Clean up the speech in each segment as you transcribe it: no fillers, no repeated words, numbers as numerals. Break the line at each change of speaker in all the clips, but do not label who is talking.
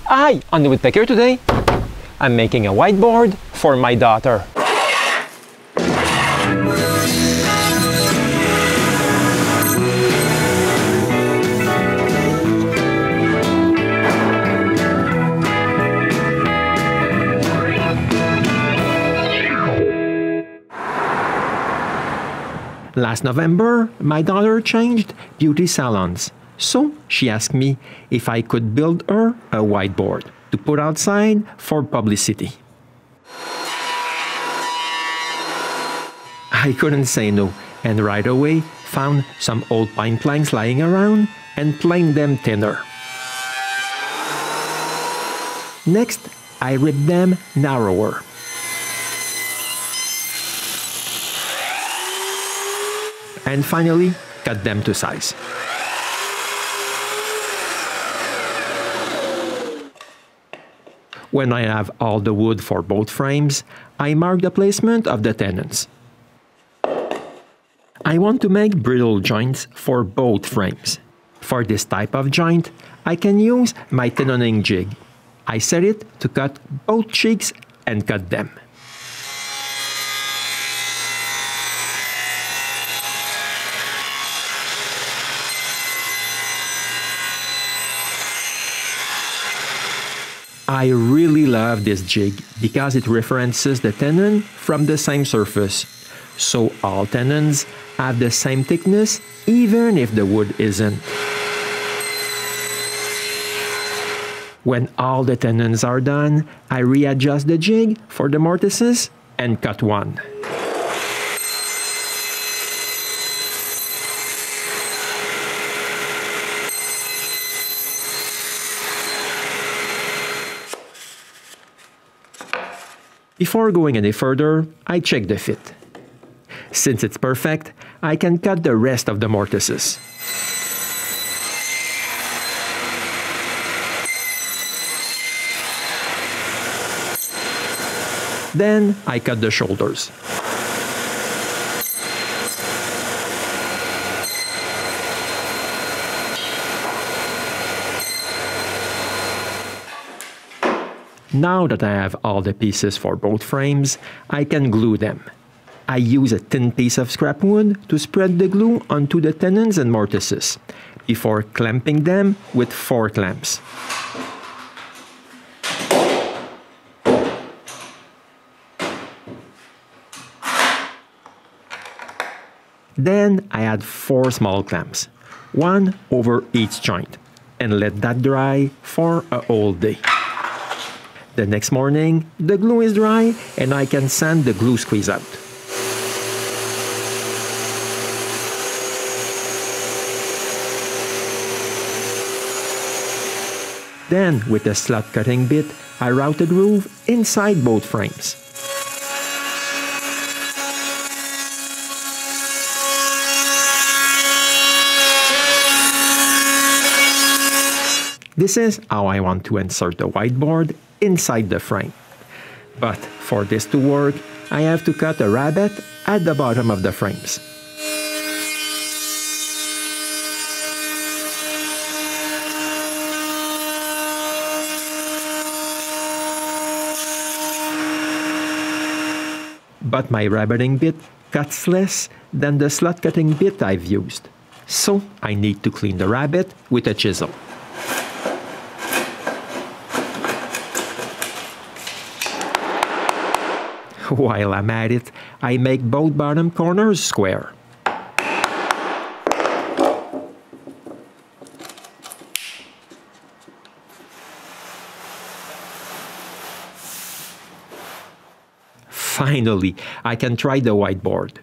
Hi, on the Woodpecker today, I'm making a whiteboard for my daughter. Last November, my daughter changed beauty salons. So she asked me if I could build her a whiteboard to put outside for publicity. I couldn't say no, and right away found some old pine planks lying around and planed them thinner. Next, I ripped them narrower. And finally, cut them to size. When I have all the wood for both frames, I mark the placement of the tenons. I want to make brittle joints for both frames. For this type of joint, I can use my tenoning jig. I set it to cut both cheeks and cut them. I really love this jig because it references the tenon from the same surface, so all tenons have the same thickness even if the wood isn't. When all the tenons are done, I readjust the jig for the mortises and cut one. Before going any further, I check the fit. Since it's perfect, I can cut the rest of the mortises. Then I cut the shoulders. Now that I have all the pieces for both frames, I can glue them. I use a thin piece of scrap wood to spread the glue onto the tenons and mortises, before clamping them with 4 clamps. Then I add 4 small clamps, one over each joint, and let that dry for a whole day. The next morning, the glue is dry and I can sand the glue squeeze out. Then, with a slot cutting bit, I route the groove inside both frames. This is how I want to insert the whiteboard inside the frame. But for this to work, I have to cut a rabbet at the bottom of the frames. But my rabbeting bit cuts less than the slot cutting bit I've used, so I need to clean the rabbet with a chisel. While I'm at it, I make both bottom corners square. Finally, I can try the whiteboard.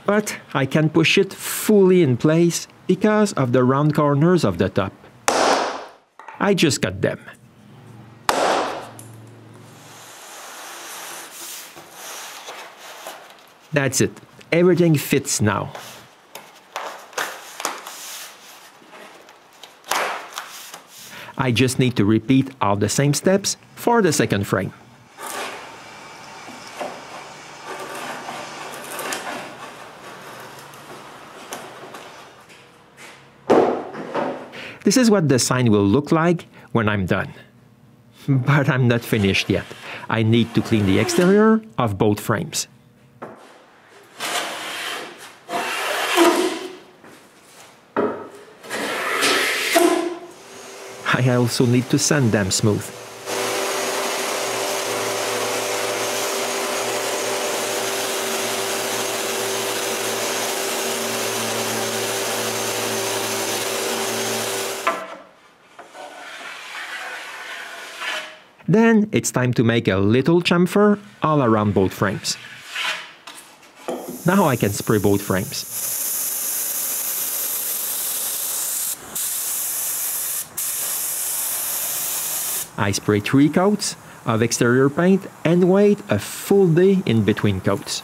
But I can't push it fully in place because of the round corners of the top. I just cut them. That's it. Everything fits now. I just need to repeat all the same steps for the second frame. This is what the sign will look like when I'm done. But I'm not finished yet. I need to clean the exterior of both frames. I also need to sand them smooth. Then it's time to make a little chamfer all around both frames. Now I can spray both frames. I spray 3 coats of exterior paint and wait a full day in between coats.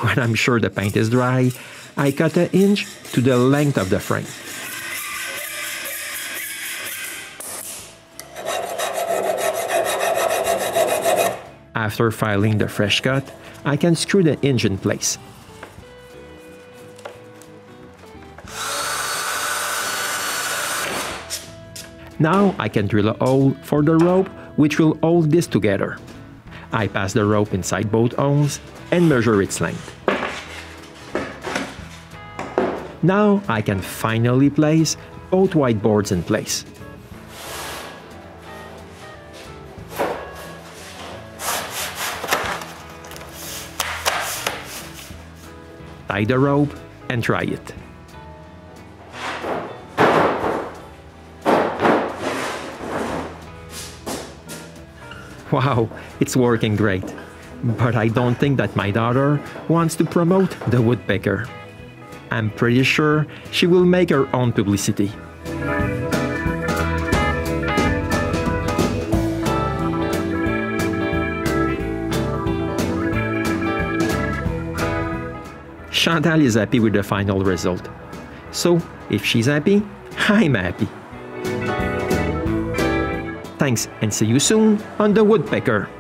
When I'm sure the paint is dry, I cut an inch to the length of the frame. After filing the fresh cut, I can screw the hinge in place. Now I can drill a hole for the rope which will hold this together. I pass the rope inside both holes and measure its length. Now I can finally place both white boards in place. Tie the rope and try it. Wow, it's working great. But I don't think that my daughter wants to promote the Woodpecker. I'm pretty sure she will make her own publicity. Chantal is happy with the final result. So, if she's happy, I'm happy. Thanks, and see you soon on the Woodpecker.